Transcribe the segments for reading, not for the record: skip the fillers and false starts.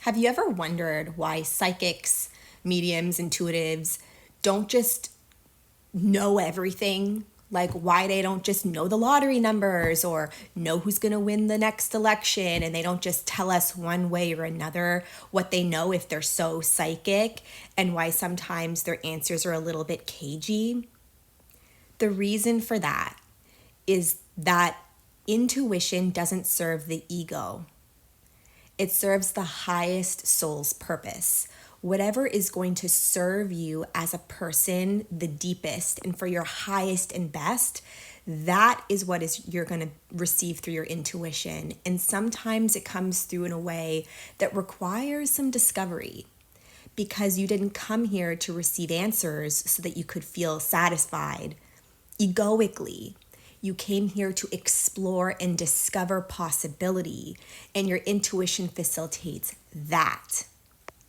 Have you ever wondered why psychics, mediums, intuitives don't just know everything? Like why they don't just know the lottery numbers or know who's going to win the next election, and they don't just tell us one way or another what they know if they're so psychic, and why sometimes their answers are a little bit cagey? The reason for that is that intuition doesn't serve the ego. It serves the highest soul's purpose. Whatever is going to serve you as a person the deepest and for your highest and best, that is what is you're going to receive through your intuition. And sometimes it comes through in a way that requires some discovery, because you didn't come here to receive answers so that you could feel satisfied egoically. You came here to explore and discover possibility, and your intuition facilitates that.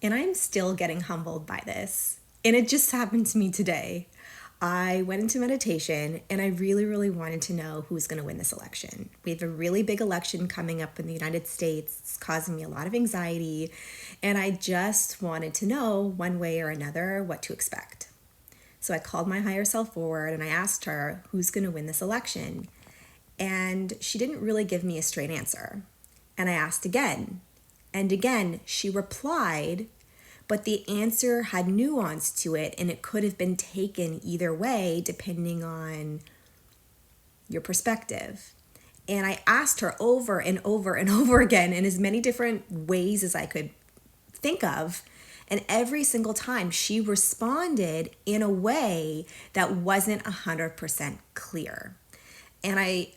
And I'm still getting humbled by this. And it just happened to me today. I went into meditation and I really, really wanted to know who's going to win this election. We have a really big election coming up in the United States. It's causing me a lot of anxiety. And I just wanted to know one way or another what to expect. So I called my higher self forward and I asked her who's going to win this election. And she didn't really give me a straight answer. And I asked again. And again, she replied, but the answer had nuance to it, and it could have been taken either way depending on your perspective. And I asked her over and over and over again in as many different ways as I could think of. And every single time she responded in a way that wasn't 100% clear. And I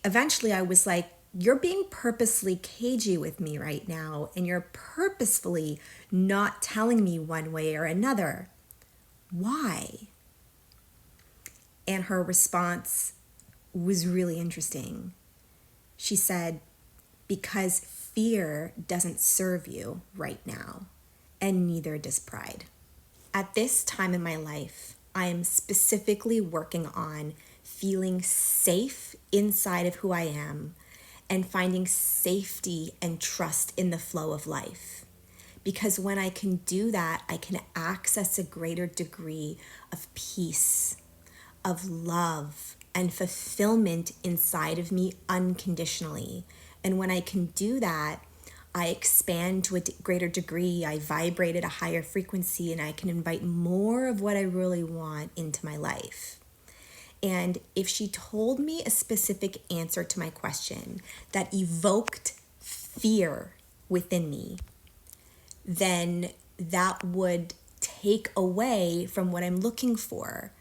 was like, you're being purposely cagey with me right now, and you're purposefully not telling me one way or another. Why? And her response was really interesting. She said, because fear doesn't serve you right now, and neither does pride. At this time in my life, I am specifically working on feeling safe inside of who I am and finding safety and trust in the flow of life. Because when I can do that, I can access a greater degree of peace, of love, and fulfillment inside of me unconditionally. And when I can do that, I expand to a greater degree, I vibrate at a higher frequency, and I can invite more of what I really want into my life. And if she told me a specific answer to my question that evoked fear within me, then that would take away from what I'm looking for,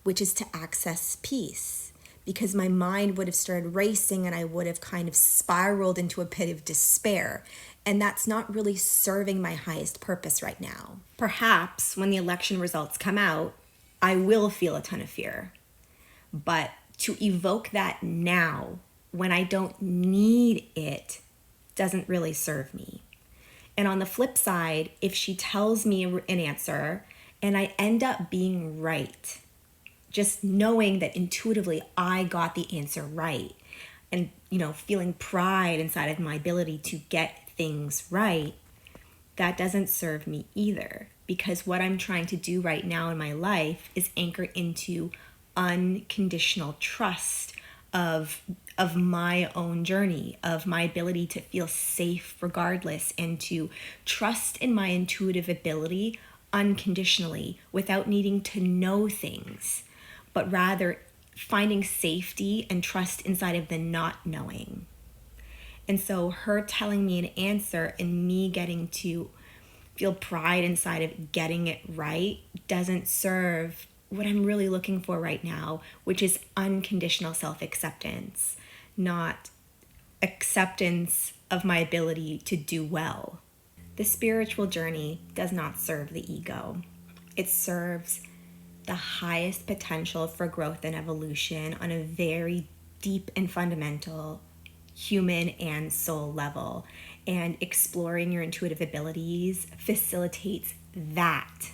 which is to access peace. Because my mind would have started racing and I would have kind of spiraled into a pit of despair. And that's not really serving my highest purpose right now. Perhaps when the election results come out, I will feel a ton of fear. But to evoke that now, when I don't need it, doesn't really serve me. And on the flip side, if she tells me an answer and I end up being right, just knowing that intuitively I got the answer right, and feeling pride inside of my ability to get things right, that doesn't serve me either. Because what I'm trying to do right now in my life is anchor into unconditional trust of my own journey, of my ability to feel safe regardless, and to trust in my intuitive ability unconditionally without needing to know things, but rather finding safety and trust inside of the not knowing. And so her telling me an answer and me getting to feel pride inside of getting it right doesn't serve what I'm really looking for right now, which is unconditional self-acceptance, not acceptance of my ability to do well. The spiritual journey does not serve the ego. It serves the highest potential for growth and evolution on a very deep and fundamental human and soul level. And exploring your intuitive abilities facilitates that.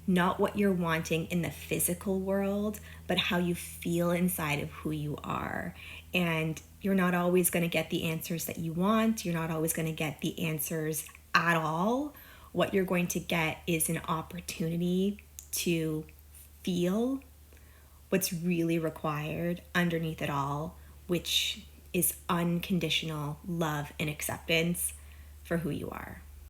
Not what you're wanting in the physical world, but how you feel inside of who you are. And you're not always going to get the answers that you want. You're not always going to get the answers at all, what you're going to get is an opportunity to feel what's really required underneath it all, which is unconditional love and acceptance for who you are.